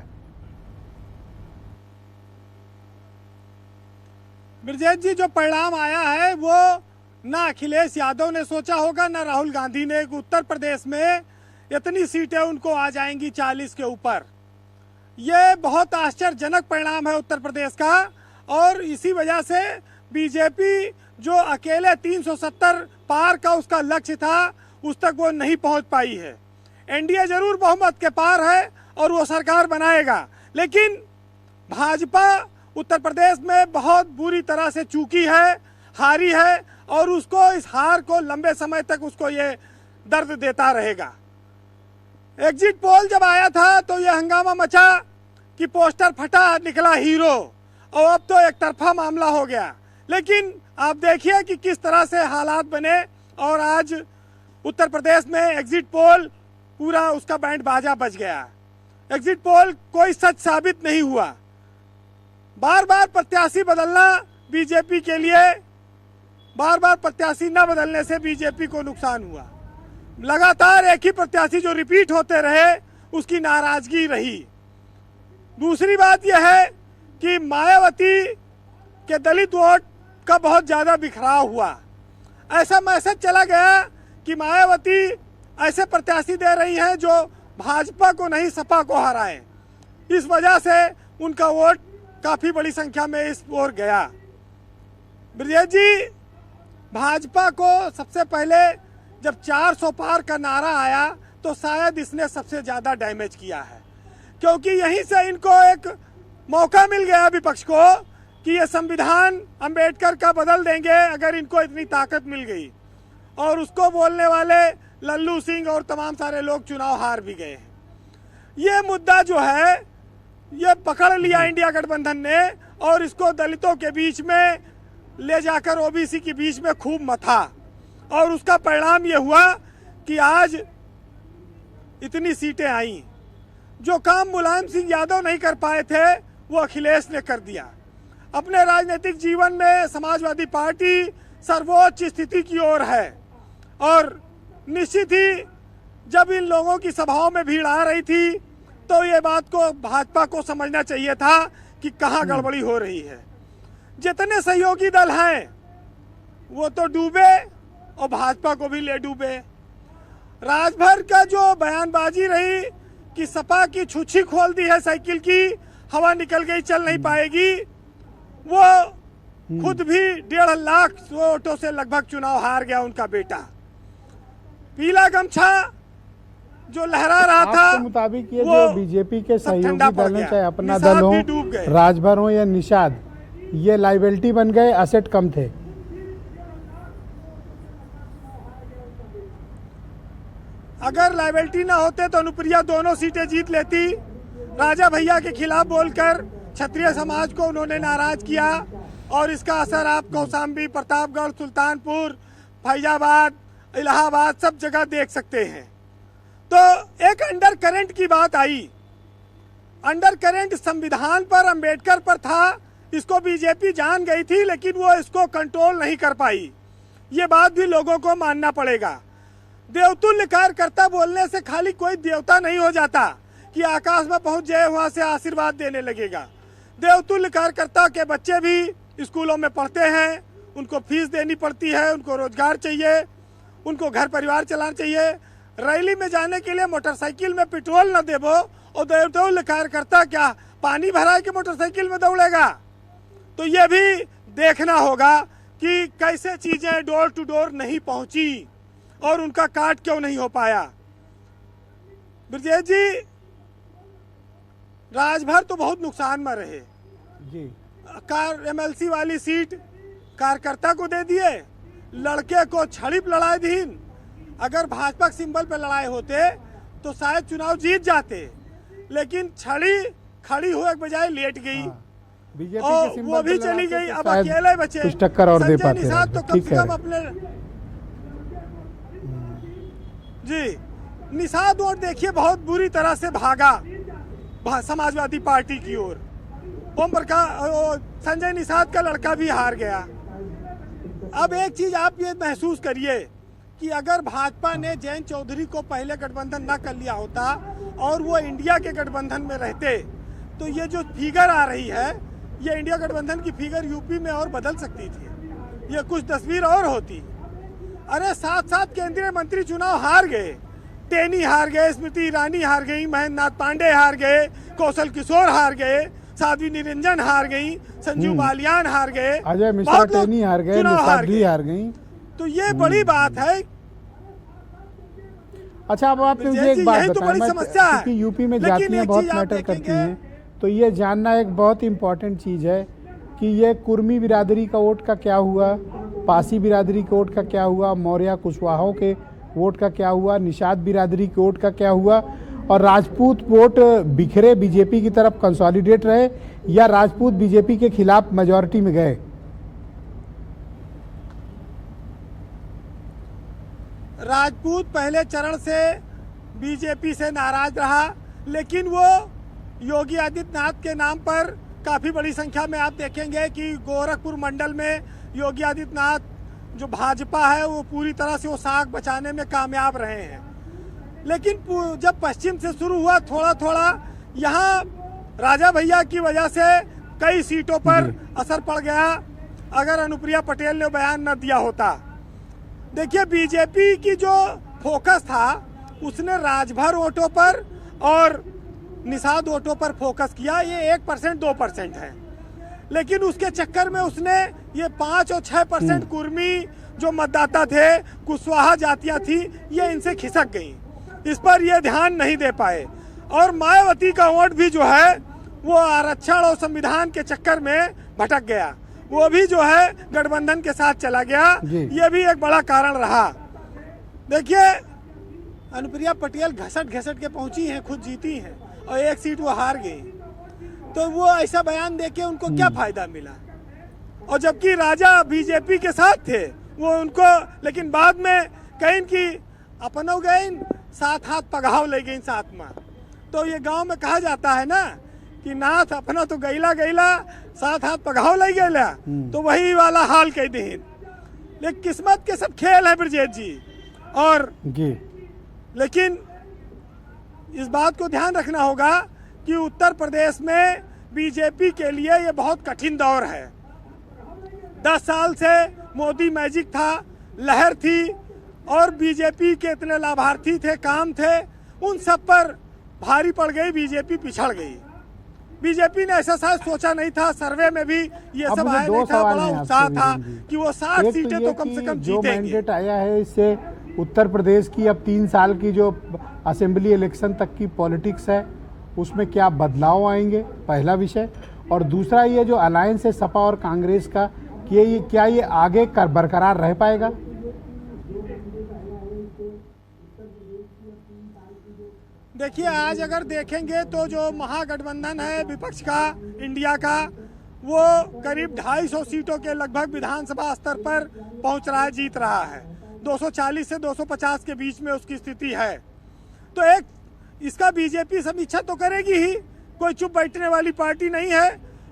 ब्रजेश जी, जो परिणाम आया है वो ना अखिलेश यादव ने सोचा होगा, ना राहुल गांधी ने। उत्तर प्रदेश में इतनी सीटें उनको आ जाएंगी 40 के ऊपर। ये बहुत आश्चर्यजनक परिणाम है उत्तर प्रदेश का, और इसी वजह से बीजेपी जो अकेले 370 पार का उसका लक्ष्य था, उस तक वो नहीं पहुंच पाई है। एनडीए जरूर बहुमत के पार है और वो सरकार बनाएगा, लेकिन भाजपा उत्तर प्रदेश में बहुत बुरी तरह से चूकी है, हारी है, और उसको इस हार को लंबे समय तक उसको ये दर्द देता रहेगा। एग्जिट पोल जब आया था तो ये हंगामा मचा कि पोस्टर फटा, निकला हीरो, और अब तो एक तरफा मामला हो गया। लेकिन आप देखिए कि किस तरह से हालात बने, और आज उत्तर प्रदेश में एग्जिट पोल पूरा उसका बैंड बाजा बज गया। एग्जिट पोल कोई सच साबित नहीं हुआ। बार बार प्रत्याशी बदलना बीजेपी के लिए, बार बार प्रत्याशी न बदलने से बीजेपी को नुकसान हुआ। लगातार एक ही प्रत्याशी जो रिपीट होते रहे, उसकी नाराजगी रही। दूसरी बात यह है कि मायावती के दलित वोट का बहुत ज्यादा बिखराव हुआ। ऐसा मैसेज चला गया कि मायावती ऐसे प्रत्याशी दे रही हैं जो भाजपा को नहीं, सपा को हराए। इस वजह से उनका वोट काफी बड़ी संख्या में इस ओर गया। ब्रजेश जी, भाजपा को सबसे पहले जब 400 पार का नारा आया तो शायद इसने सबसे ज़्यादा डैमेज किया है, क्योंकि यहीं से इनको एक मौका मिल गया विपक्ष को कि ये संविधान अंबेडकर का बदल देंगे अगर इनको इतनी ताकत मिल गई। और उसको बोलने वाले लल्लू सिंह और तमाम सारे लोग चुनाव हार भी गए। ये मुद्दा जो है ये पकड़ लिया इंडिया गठबंधन ने और इसको दलितों के बीच में ले जाकर ओबीसी के बीच में खूब मथा, और उसका परिणाम ये हुआ कि आज इतनी सीटें आई। जो काम मुलायम सिंह यादव नहीं कर पाए थे वो अखिलेश ने कर दिया। अपने राजनीतिक जीवन में समाजवादी पार्टी सर्वोच्च स्थिति की ओर है, और निश्चित ही जब इन लोगों की सभाओं में भीड़ आ रही थी तो ये बात को भाजपा को समझना चाहिए था कि कहाँ गड़बड़ी हो रही है। जितने सहयोगी दल हैं वो तो डूबे और भाजपा को भी ले डूबे। राजभर का जो बयानबाजी रही कि सपा की छुच्छी खोल दी है साइकिल की, हवा निकल गई, चल नहीं पाएगी, वो खुद भी 1.5 लाख वोटों से लगभग चुनाव हार गया उनका बेटा। पीला गमछा जो लहरा रहा था आपके मुताबिक ये जो बीजेपी के सहयोगी दल हैं, चाहे अपना दल हो, राजभर हो या निषाद, ये लाइबिलिटी बन गए, असेट कम थे? अगर लाइबिलिटी ना होते तो अनुप्रिया दोनों सीटें जीत लेती। राजा भैया के खिलाफ बोलकर क्षत्रिय समाज को उन्होंने नाराज किया, और इसका असर आप कौशाम्बी, प्रतापगढ़, सुल्तानपुर, फैजाबाद, इलाहाबाद सब जगह देख सकते हैं। तो एक अंडर करंट की बात आई। अंडर करंट संविधान पर, अंबेडकर पर था, इसको बीजेपी जान गई थी, लेकिन वो इसको कंट्रोल नहीं कर पाई। ये बात भी लोगों को मानना पड़ेगा। देवतुल्य कार्यकर्ता बोलने से खाली कोई देवता नहीं हो जाता कि आकाश में पहुंच जाए वहां से आशीर्वाद देने लगेगा। देवतुल्य कार्यकर्ता के बच्चे भी स्कूलों में पढ़ते हैं, उनको फीस देनी पड़ती है, उनको रोजगार चाहिए, उनको घर परिवार चलाना चाहिए। रैली में जाने के लिए मोटरसाइकिल में पेट्रोल न देवो और देवतुल्य कार्यकर्ता क्या पानी भरा के मोटरसाइकिल में दौड़ेगा? तो ये भी देखना होगा कि कैसे चीजें डोर टू डोर नहीं पहुंची और उनका काट क्यों नहीं हो पाया। ब्रजेश जी, राजभर तो बहुत नुकसान में रहे जी। कार एमएलसी वाली सीट कार्यकर्ता को दे दिए, लड़के को छड़ी लड़ाई दीन। अगर भाजपा के सिंबल पे लड़ाए होते तो शायद चुनाव जीत जाते, लेकिन छड़ी खड़ी हुए के बजाय लेट गई। बीजेपी और के सिंबल वो भी पे चली लड़ाते गई। तो अब शायद अकेले बचे कुछ टक्कर और दे संजय पाते निषाद, तो हैं। कम ठीक से है। कम अपने जी निषाद वोट देखिए बहुत बुरी तरह से भागा समाजवादी पार्टी की ओर। ओम प्रकाश, संजय निषाद का लड़का भी हार गया। अब एक चीज आप ये महसूस करिए कि अगर भाजपा ने जयंत चौधरी को पहले गठबंधन न कर लिया होता और वो इंडिया के गठबंधन में रहते, तो ये जो फिगर आ रही है, ये इंडिया गठबंधन की फिगर यूपी में और बदल सकती थी, ये कुछ तस्वीर और होती। अरे 7 केंद्रीय मंत्री चुनाव हार गए, टेनी हार गए, स्मृति ईरानी हार गई, महेंद्र नाथ पांडे हार गए, कौशल किशोर हार गए, साध्वी निरंजन हार गई, संजू बालियान हार गए, अजय मिश्रा टेनी हार गए, निषाद भी हार गई। तो ये बड़ी बात है। अच्छा, अब आप मुझे एक बात तो बड़ी समस्या है, क्योंकि यूपी में जातियां बहुत मैटर करती हैं, तो ये जानना एक बहुत इम्पोर्टेंट चीज़ है कि ये कुर्मी बिरादरी का वोट का क्या हुआ, पासी बिरादरी के वोट का क्या हुआ, मौर्य कुशवाहों के वोट का क्या हुआ, निषाद बिरादरी के वोट का क्या हुआ, और राजपूत वोट बिखरे बीजेपी की तरफ कंसोलिडेट रहे या राजपूत बीजेपी के खिलाफ मेजॉरिटी में गए? राजपूत पहले चरण से बीजेपी से नाराज रहा, लेकिन वो योगी आदित्यनाथ के नाम पर काफ़ी बड़ी संख्या में आप देखेंगे कि गोरखपुर मंडल में योगी आदित्यनाथ जो भाजपा है वो पूरी तरह से वो साख बचाने में कामयाब रहे हैं। लेकिन जब पश्चिम से शुरू हुआ थोड़ा थोड़ा, यहाँ राजा भैया की वजह से कई सीटों पर असर पड़ गया। अगर अनुप्रिया पटेल ने बयान न दिया होता, देखिए बीजेपी की जो फोकस था उसने राजभर वोटों पर और निषाद वोटों पर फोकस किया। ये 1% 2% है, लेकिन उसके चक्कर में उसने ये 5 और 6% कुर्मी जो मतदाता थे, कुशवाहा जातियां थी, ये इनसे खिसक गई। इस पर ये ध्यान नहीं दे पाए और मायावती का वोट भी जो है वो आरक्षण और संविधान के चक्कर में भटक गया, वो भी जो है गठबंधन के साथ चला गया। ये भी एक बड़ा कारण रहा। देखिए, अनुप्रिया पटेल घसट घसट के पहुंची हैं, खुद जीती हैं और एक सीट वो हार गई, तो वो ऐसा बयान देके उनको क्या फायदा मिला? और जबकि राजा बीजेपी के साथ थे वो उनको, लेकिन बाद में कहीं की अपनो गए साथ हाथ पगाव ले गई साथ में। तो ये गांव में कहा जाता है ना कि नाथ अपना तो गैला गैला साथ हाथ पगाव ले गैला, तो वही वाला हाल कह दीन। लेकिन किस्मत के सब खेल है ब्रजेश जी। और लेकिन इस बात को ध्यान रखना होगा कि उत्तर प्रदेश में बीजेपी के लिए ये बहुत कठिन दौर है। 10 साल से मोदी मैजिक था, लहर थी और बीजेपी के इतने लाभार्थी थे, काम थे, उन सब पर भारी पड़ गई, बीजेपी पिछड़ गई। बीजेपी ने ऐसा शायद सोचा नहीं था, सर्वे में भी ये सब आया नहीं था, बड़ा उत्साह था कि वो 60 सीटें तो कम से कम जीतेंगे। जो मैंडेट आया है इससे उत्तर प्रदेश की अब 3 साल की जो असेंबली इलेक्शन तक की पॉलिटिक्स है उसमें क्या बदलाव आएंगे, पहला विषय। और दूसरा ये जो अलायंस है सपा और कांग्रेस का, कि क्या ये आगे बरकरार रह पाएगा? देखिए, आज अगर देखेंगे तो जो महागठबंधन है विपक्ष का, इंडिया का, वो करीब 250 सीटों के लगभग विधानसभा स्तर पर पहुंच रहा है, जीत रहा है। 240 से 250 के बीच में उसकी स्थिति है। तो एक इसका बीजेपी समीक्षा तो करेगी ही, कोई चुप बैठने वाली पार्टी नहीं है,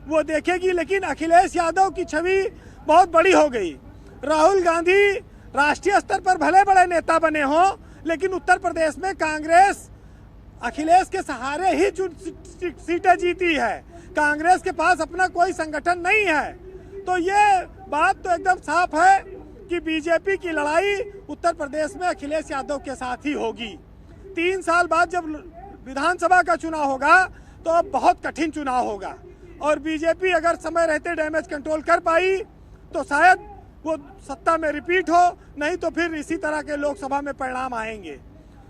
वो देखेगी। लेकिन अखिलेश यादव की छवि बहुत बड़ी हो गई। राहुल गांधी राष्ट्रीय स्तर पर भले बड़े नेता बने हों, लेकिन उत्तर प्रदेश में कांग्रेस अखिलेश के सहारे ही सीटें जीती है। कांग्रेस के पास अपना कोई संगठन नहीं है। तो ये बात तो एकदम साफ है कि बीजेपी की लड़ाई उत्तर प्रदेश में अखिलेश यादव के साथ ही होगी। 3 साल बाद जब विधानसभा का चुनाव होगा तो अब बहुत कठिन चुनाव होगा और बीजेपी अगर समय रहते डैमेज कंट्रोल कर पाई तो शायद वो सत्ता में रिपीट हो, नहीं तो फिर इसी तरह के लोकसभा में परिणाम आएंगे।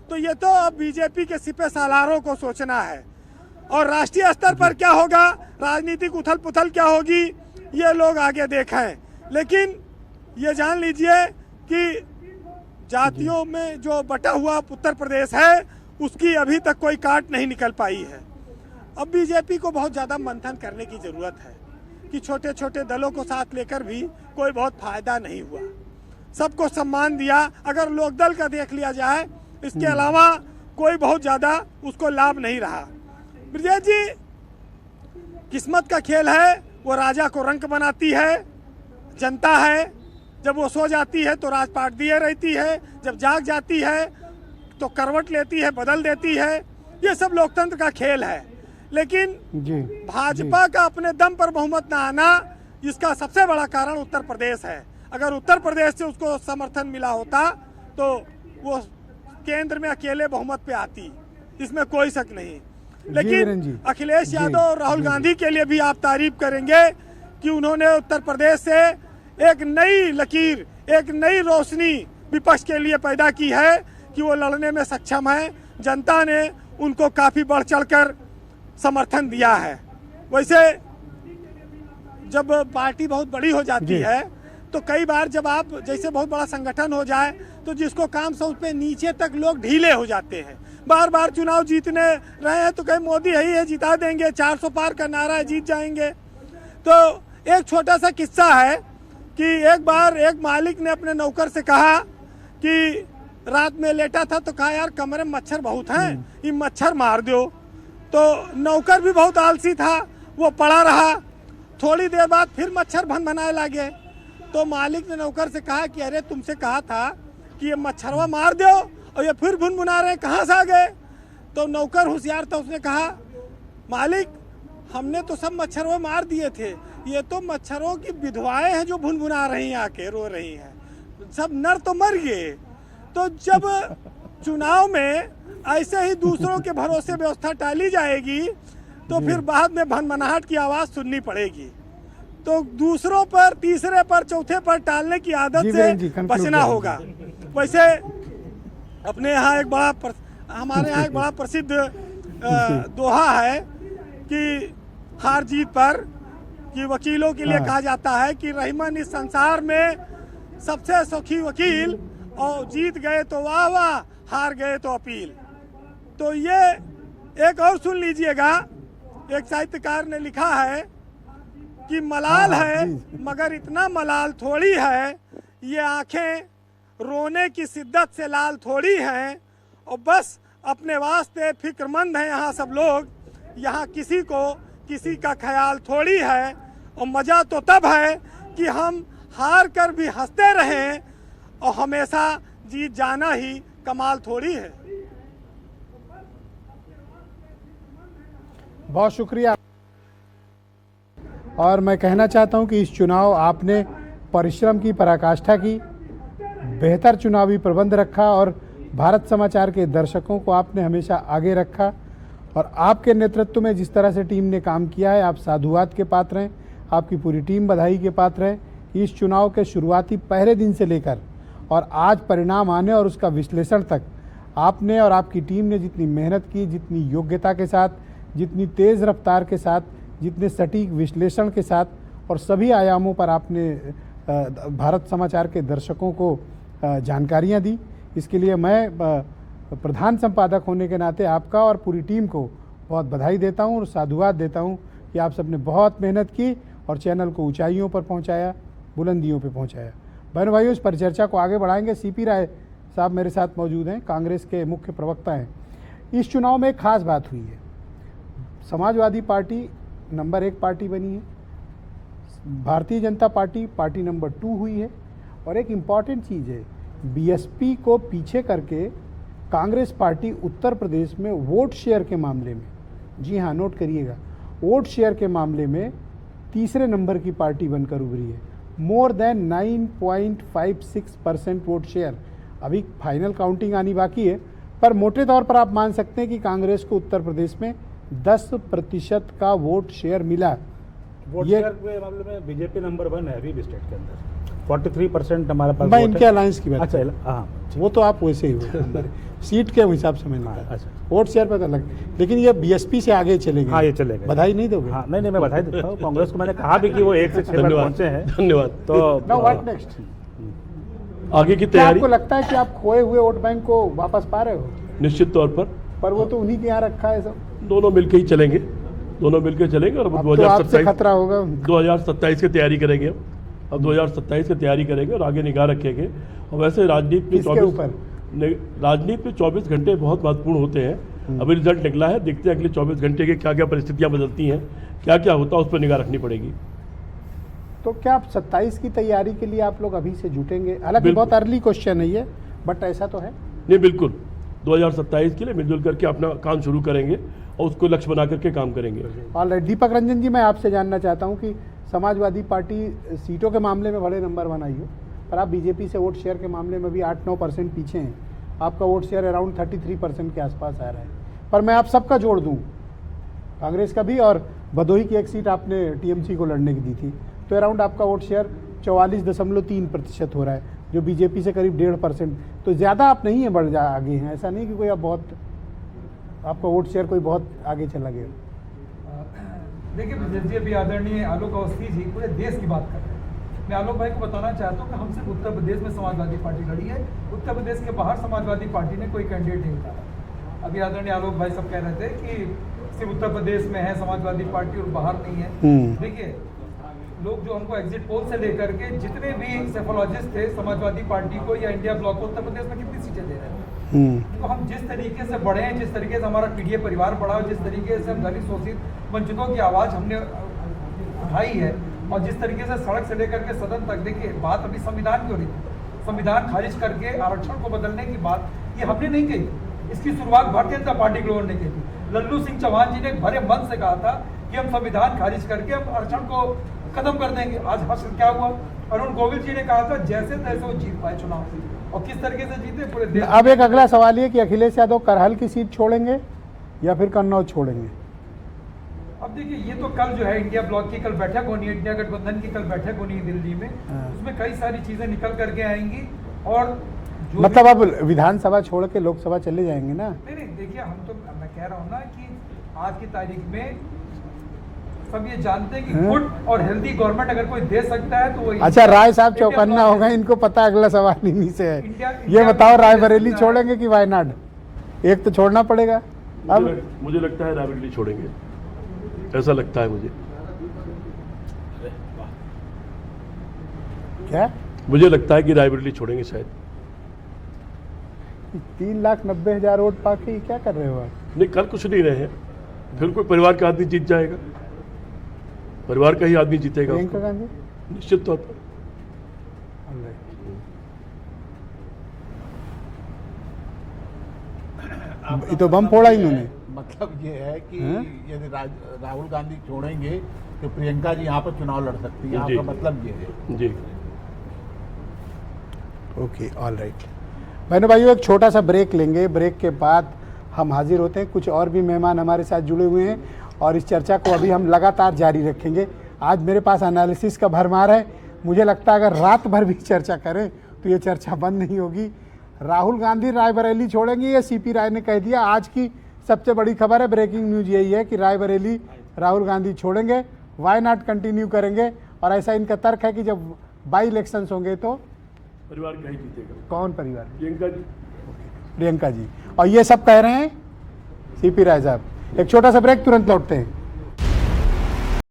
तो ये तो अब बीजेपी के सिपे सालारों को सोचना है। और राष्ट्रीय स्तर पर क्या होगा, राजनीतिक उथल पुथल क्या होगी, ये लोग आगे देखें। लेकिन ये जान लीजिए कि जातियों में जो बटा हुआ उत्तर प्रदेश है उसकी अभी तक कोई काट नहीं निकल पाई है। अब बीजेपी को बहुत ज़्यादा मंथन करने की ज़रूरत है कि छोटे छोटे दलों को साथ लेकर भी कोई बहुत फायदा नहीं हुआ। सबको सम्मान दिया, अगर लोकदल का देख लिया जाए, इसके अलावा कोई बहुत ज़्यादा उसको लाभ नहीं रहा। ब्रजेश जी, किस्मत का खेल है, वो राजा को रंक बनाती है जनता है। जब वो सो जाती है तो राजपाट दिए रहती है, जब जाग जाती है तो करवट लेती है, बदल देती है। ये सब लोकतंत्र का खेल है। लेकिन भाजपा का अपने दम पर बहुमत न आना, इसका सबसे बड़ा कारण उत्तर प्रदेश है। अगर उत्तर प्रदेश से उसको समर्थन मिला होता तो वो केंद्र में अकेले बहुमत पे आती, इसमें कोई शक नहीं। लेकिन अखिलेश यादव और राहुल गांधी के लिए भी आप तारीफ करेंगे कि उन्होंने उत्तर प्रदेश से एक नई लकीर, एक नई रोशनी विपक्ष के लिए पैदा की है कि वो लड़ने में सक्षम है। जनता ने उनको काफ़ी बढ़ चढ़कर समर्थन दिया है। वैसे जब पार्टी बहुत बड़ी हो जाती है तो कई बार जब आप जैसे बहुत बड़ा संगठन हो जाए तो जिसको काम सौंप पे नीचे तक लोग ढीले हो जाते हैं। बार बार चुनाव जीतने रहे हैं तो कहीं मोदी ही है, जिता देंगे, 400 पार का नारा है, जीत जाएंगे। तो एक छोटा सा किस्सा है कि एक बार एक मालिक ने अपने नौकर से कहा कि रात में लेटा था तो कहा यार कमरे में मच्छर बहुत हैं, ये मच्छर मार दो। तो नौकर भी बहुत आलसी था, वो पड़ा रहा। थोड़ी देर बाद फिर मच्छर भनभनाने लगे। तो मालिक ने नौकर से कहा कि अरे तुमसे कहा था कि ये मच्छरवा मार दो और ये फिर भुनभुना रहे, कहाँ से आ गए? तो नौकर होशियार था, उसने कहा मालिक हमने तो सब मच्छरवा मार दिए थे, ये तो मच्छरों की विधवाएं हैं जो भुनभुना रही हैं, आके रो रही हैं, सब नर तो मर गए। तो जब चुनाव में ऐसे ही दूसरों के भरोसे व्यवस्था टाली जाएगी तो फिर बाद में भनभनाहट की आवाज़ सुननी पड़ेगी। तो दूसरों पर, तीसरे पर, चौथे पर टालने की आदत जी से वीरेंद्र जी, conclude बचना करें। होगा। वैसे अपने यहाँ एक बड़ा हमारे यहाँ एक बड़ा प्रसिद्ध दोहा है कि हार जीत पर, कि वकीलों के लिए हाँ। कहा जाता है कि रहीमन इस संसार में सबसे सुखी वकील, और जीत गए तो वाह वाह, हार गए तो अपील। तो ये एक और सुन लीजिएगा, एक साहित्यकार ने लिखा है कि मलाल हाँ, है जी। मगर इतना मलाल थोड़ी है, ये आंखें रोने की शिद्दत से लाल थोड़ी हैं, और बस अपने वास्ते फिक्रमंद हैं यहाँ सब लोग, यहाँ किसी को किसी का ख्याल थोड़ी है। और मज़ा तो तब है कि हम हार कर भी हंसते रहें, और हमेशा जीत जाना ही कमाल थोड़ी है। बहुत शुक्रिया। और मैं कहना चाहता हूं कि इस चुनाव आपने परिश्रम की पराकाष्ठा की, बेहतर चुनावी प्रबंध रखा, और भारत समाचार के दर्शकों को आपने हमेशा आगे रखा, और आपके नेतृत्व में जिस तरह से टीम ने काम किया है, आप साधुवाद के पात्र हैं। आपकी पूरी टीम बधाई के पात्र है। इस चुनाव के शुरुआती पहले दिन से लेकर और आज परिणाम आने और उसका विश्लेषण तक आपने और आपकी टीम ने जितनी मेहनत की, जितनी योग्यता के साथ, जितनी तेज़ रफ्तार के साथ, जितने सटीक विश्लेषण के साथ, और सभी आयामों पर आपने भारत समाचार के दर्शकों को जानकारियां दी, इसके लिए मैं प्रधान संपादक होने के नाते आपका और पूरी टीम को बहुत बधाई देता हूं और साधुवाद देता हूं कि आप सबने बहुत मेहनत की और चैनल को ऊंचाइयों पर पहुंचाया, बुलंदियों पर पहुंचाया। बहन भाइयों, इस परिचर्चा को आगे बढ़ाएंगे। सीपी राय साहब मेरे साथ मौजूद हैं, कांग्रेस के मुख्य प्रवक्ता हैं। इस चुनाव में एक खास बात हुई है, समाजवादी पार्टी नंबर 1 पार्टी बनी है, Bharatiya Janata party party number 2 हुई है, और एक इम्पॉर्टेंट चीज़ है, बीएसपी को पीछे करके कांग्रेस पार्टी उत्तर प्रदेश में वोट शेयर के मामले में, जी हाँ नोट करिएगा, वोट शेयर के मामले में तीसरे नंबर की पार्टी बनकर उभरी है। More than 9.56% vote share. अभी फाइनल काउंटिंग आनी बाकी है, पर मोटे तौर पर आप मान सकते हैं कि कांग्रेस को उत्तर प्रदेश में 10% का वोट शेयर मिला। वोट ये- शेयर के मामले में बीजेपी नंबर 1 है अभी भी स्टेट के अंदर। 43% हमारे पास मैं वोट इनके है। अलायंस की बात अच्छा कर रहा हूं। हाँ वो तो आप वैसे ही हो सीट के हिसाब से मैंने कहा। अच्छा। वोट शेयर पे तो अलग, लेकिन ये बीएसपी से आगे चले गए। हाँ, ये चले गए। बधाई नहीं दोगे? हाँ, नहीं मैं बधाई देता हूँ कांग्रेस को। मैंने कहा भी कि वो 1 से 6 पर धन्यवाद पहुंचे हैं। धन्यवाद। तो नाउ व्हाट नेक्स्ट? आगे की क्या तैयारी आपको लगता है कि आप खोए हुए वोट बैंक को वापस पा रहे हो? निश्चित तौर पर वो तो उन्हीं के यहाँ रखा है सब। दोनों मिलकर ही चलेंगे, दोनों मिलकर चलेंगे, और अब तो आपसे खतरा होगा। 2027 की तैयारी करेंगे अब 2027 की तैयारी करेंगे और आगे निगाह रखेंगे। और वैसे राजनीति में किसके ऊपर? राजनीति में 24 घंटे बहुत महत्वपूर्ण होते हैं। अभी रिजल्ट निकला है, देखते हैं अगले 24 घंटे के क्या क्या परिस्थितियां बदलती हैं, क्या क्या होता है, उस पर निगाह रखनी पड़ेगी। तो क्या आप 27 की तैयारी के लिए आप लोग अभी से जुटेंगे? हालांकि बिल्कुल। बहुत अर्ली क्वेश्चन है ये, बट ऐसा तो है। नहीं, बिल्कुल 2027 के लिए मिलजुल करके अपना काम शुरू करेंगे और उसको लक्ष्य बना करके काम करेंगे। ऑलराइट, दीपक रंजन जी, मैं आपसे जानना चाहता हूं कि समाजवादी पार्टी सीटों के मामले में बड़े नंबर 1 आई हो, पर आप बीजेपी से वोट शेयर के मामले में भी 8-9% पीछे हैं। आपका वोट शेयर अराउंड 33% के आसपास आ रहा है। पर मैं आप सबका जोड़ दूं, कांग्रेस का भी, और भदोही की एक सीट आपने टीएमसी को लड़ने की दी थी, तो अराउंड आपका वोट शेयर 44.3% हो रहा है, जो बीजेपी से करीब 1.5%। तो ज़्यादा आप नहीं है, बढ़ आगे हैं। ऐसा नहीं कि कोई आप बहुत, आपका वोट शेयर कोई बहुत आगे चला गया। देखिए विजय जी, अभी आदरणीय आलोक अवस्थी जी पूरे देश की बात कर रहे हैं। मैं आलोक भाई को बताना चाहता हूँ कि हम सिर्फ उत्तर प्रदेश में समाजवादी पार्टी लड़ी है, उत्तर प्रदेश के बाहर समाजवादी पार्टी ने कोई कैंडिडेट नहीं उतारा। अभी आदरणीय आलोक भाई सब कह रहे थे कि सिर्फ उत्तर प्रदेश में है समाजवादी पार्टी और बाहर नहीं है। देखिए, लोग जो हमको एग्जिट पोल से लेकर के जितने भी सेफोलॉजिस्ट थे समाजवादी पार्टी को या इंडिया ब्लॉक को उत्तर प्रदेश में कितनी सीटें दे रहे हैं। तो हम जिस तरीके से बढ़े हैं, जिस तरीके से हमारा पीडीए परिवार बढ़ा, जिस तरीके से हम दलित शोषित वंचितों की आवाज़ हमने उठाई है, और जिस तरीके से सड़क से लेकर के सदन तक, देखिए बात अभी संविधान की हो रही थी, संविधान खारिज करके आरक्षण को बदलने की बात ये हमने नहीं कही, इसकी शुरुआत भारतीय जनता पार्टी के लोगों ने की थी। लल्लू सिंह चौहान जी ने भरे मन से कहा था कि हम संविधान खारिज करके हम आरक्षण को खत्म कर देंगे। आज हासिल क्या हुआ? अरुण गोविल जी ने कहा था जैसे तैसे वो जीत पाए चुनाव, और किस तरीके से जीते पूरे देश। अब एक अगला सवाल ये कि अखिलेश यादव करहल की सीट छोड़ेंगे या फिर कन्नौज छोड़ेंगे? अब अब देखिए ये तो कल जो है इंडिया ब्लॉक की कल बैठक होनी है, इंडिया गठबंधन की कल बैठक होनी है दिल्ली में, उसमें कई सारी चीजें निकल करके आएंगी। और जो मतलब अब विधानसभा छोड़ के लोकसभा चले जाएंगे ना? नहीं देखिए, हम तो मैं कह रहा हूँ ना कि आज की तारीख में सब ये जानते हैं कि गुड और हेल्दी गवर्नमेंट अगर कोई दे सकता है तो वो अच्छा, राय साहब चौकन्ना हो गए, इनको पता अगला सवाल इन्हीं से है। ये बताओ, रायबरेली छोड़ेंगे कि वायनाड? एक तो छोड़ना पड़ेगा। अब मुझे लगता है रायबरेली छोड़ेंगे, ऐसा लगता है मुझे। क्या? मुझे लगता है कि रायबरेली छोड़ेंगे शायद। 3,90,000 वोट पाके क्या कर रहे हो आप? नहीं, कर कुछ नहीं रहे हैं, फिर कोई परिवार का आदमी जीत जाएगा, परिवार का ही आदमी जीतेगा प्रियंका गांधी निश्चित तौर पर। ये तो बम फोड़ा इन्होंने। मतलब ये है कि यदि राहुल गांधी छोड़ेंगे तो प्रियंका जी यहाँ पर चुनाव लड़ सकती है, जी। आपका मतलब ये है? जी, ओके, ऑल राइट। बहनों भाइयों, एक छोटा सा ब्रेक लेंगे, ब्रेक के बाद हम हाजिर होते हैं। कुछ और भी मेहमान हमारे साथ जुड़े हुए हैं और इस चर्चा को अभी हम लगातार जारी रखेंगे। आज मेरे पास एनालिसिस का भरमार है, मुझे लगता है अगर रात भर भी चर्चा करें तो ये चर्चा बंद नहीं होगी। राहुल गांधी रायबरेली छोड़ेंगे, ये सीपी राय ने कह दिया। आज की सबसे बड़ी खबर है, ब्रेकिंग न्यूज़ यही है कि रायबरेली राहुल गांधी छोड़ेंगे, वाई नॉट कंटिन्यू करेंगे। और ऐसा इनका तर्क है कि जब बाई इलेक्शंस होंगे तो परिवार का ही जीतेगा। कौन परिवार? प्रियंका जी। प्रियंका जी। और ये सब कह रहे हैं सीपी राय साहब। एक छोटा सा ब्रेक, तुरंत लौटते हैं।